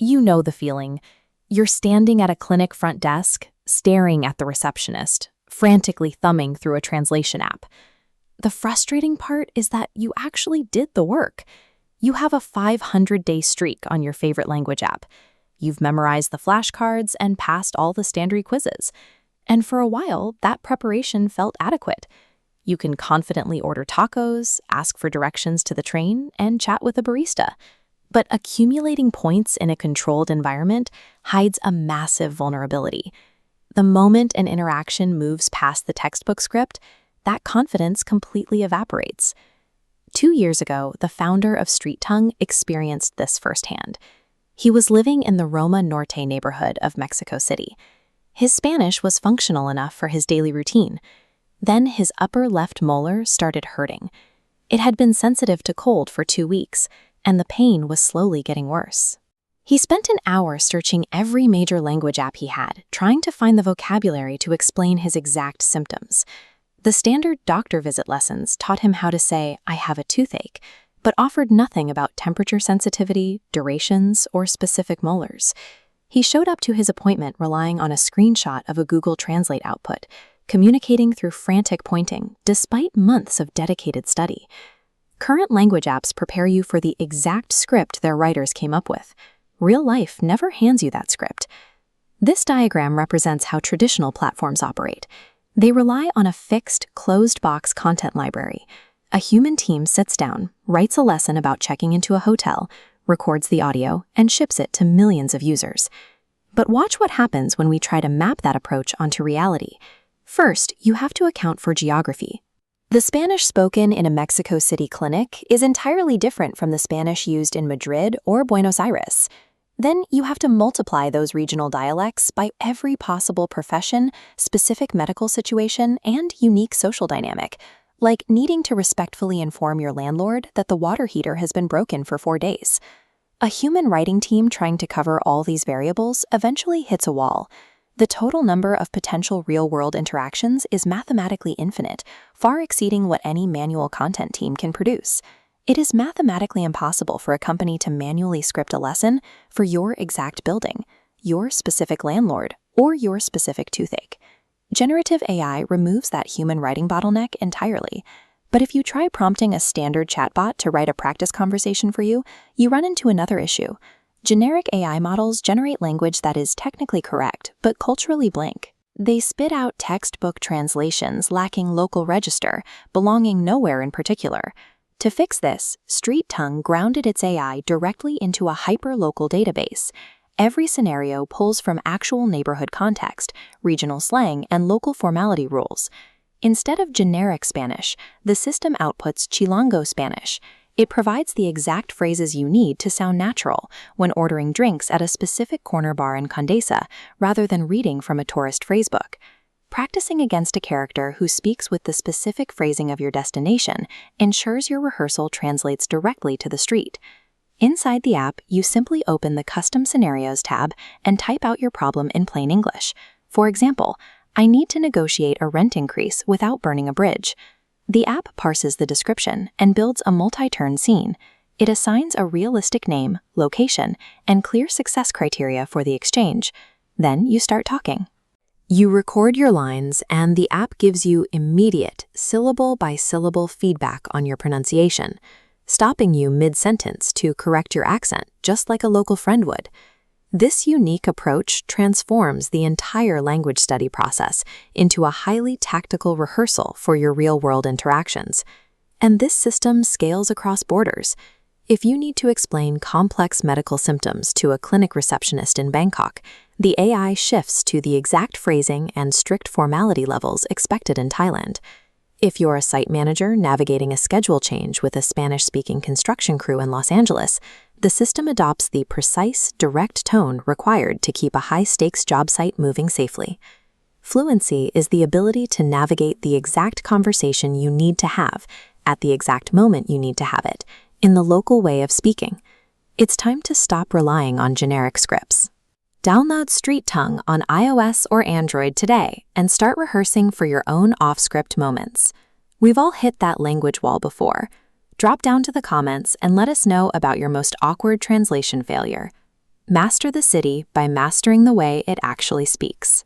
You know the feeling. You're standing at a clinic front desk, staring at the receptionist, frantically thumbing through a translation app. The frustrating part is that you actually did the work. You have a 500-day streak on your favorite language app. You've memorized the flashcards and passed all the standard quizzes. And for a while, that preparation felt adequate. You can confidently order tacos, ask for directions to the train, and chat with a barista. But accumulating points in a controlled environment hides a massive vulnerability. The moment an interaction moves past the textbook script, that confidence completely evaporates. 2 years ago, the founder of StreetTongue experienced this firsthand. He was living in the Roma Norte neighborhood of Mexico City. His Spanish was functional enough for his daily routine. Then his upper left molar started hurting. It had been sensitive to cold for 2 weeks, and the pain was slowly getting worse. He spent an hour searching every major language app he had, trying to find the vocabulary to explain his exact symptoms. The standard doctor visit lessons taught him how to say, "I have a toothache," but offered nothing about temperature sensitivity, durations, or specific molars. He showed up to his appointment relying on a screenshot of a Google Translate output, communicating through frantic pointing, despite months of dedicated study. Current language apps prepare you for the exact script their writers came up with. Real life never hands you that script. This diagram represents how traditional platforms operate. They rely on a fixed, closed-box content library. A human team sits down, writes a lesson about checking into a hotel, records the audio, and ships it to millions of users. But watch what happens when we try to map that approach onto reality. First, you have to account for geography. The Spanish spoken in a Mexico City clinic is entirely different from the Spanish used in Madrid or Buenos Aires. Then you have to multiply those regional dialects by every possible profession, specific medical situation, and unique social dynamic, like needing to respectfully inform your landlord that the water heater has been broken for 4 days. A human writing team trying to cover all these variables eventually hits a wall. The total number of potential real-world interactions is mathematically infinite, far exceeding what any manual content team can produce. It is mathematically impossible for a company to manually script a lesson for your exact building, your specific landlord, or your specific toothache. Generative AI removes that human writing bottleneck entirely. But if you try prompting a standard chatbot to write a practice conversation for you, you run into another issue. Generic AI models generate language that is technically correct, but culturally blank. They spit out textbook translations lacking local register, belonging nowhere in particular. To fix this, StreetTongue grounded its AI directly into a hyper-local database. Every scenario pulls from actual neighborhood context, regional slang, and local formality rules. Instead of generic Spanish, the system outputs Chilango Spanish. It provides the exact phrases you need to sound natural when ordering drinks at a specific corner bar in Condesa, rather than reading from a tourist phrasebook. Practicing against a character who speaks with the specific phrasing of your destination ensures your rehearsal translates directly to the street. Inside the app, you simply open the Custom Scenarios tab and type out your problem in plain English. For example, I need to negotiate a rent increase without burning a bridge. The app parses the description and builds a multi-turn scene. It assigns a realistic name, location, and clear success criteria for the exchange. Then you start talking. You record your lines, and the app gives you immediate, syllable-by-syllable feedback on your pronunciation, stopping you mid-sentence to correct your accent, just like a local friend would. This unique approach transforms the entire language study process into a highly tactical rehearsal for your real-world interactions. And this system scales across borders. If you need to explain complex medical symptoms to a clinic receptionist in Bangkok, the AI shifts to the exact phrasing and strict formality levels expected in Thailand. If you're a site manager navigating a schedule change with a Spanish-speaking construction crew in Los Angeles, the system adopts the precise, direct tone required to keep a high-stakes job site moving safely. Fluency is the ability to navigate the exact conversation you need to have, at the exact moment you need to have it, in the local way of speaking. It's time to stop relying on generic scripts. Download StreetTongue on iOS or Android today and start rehearsing for your own off-script moments. We've all hit that language wall before. Drop down to the comments and let us know about your most awkward translation failure. Master the city by mastering the way it actually speaks.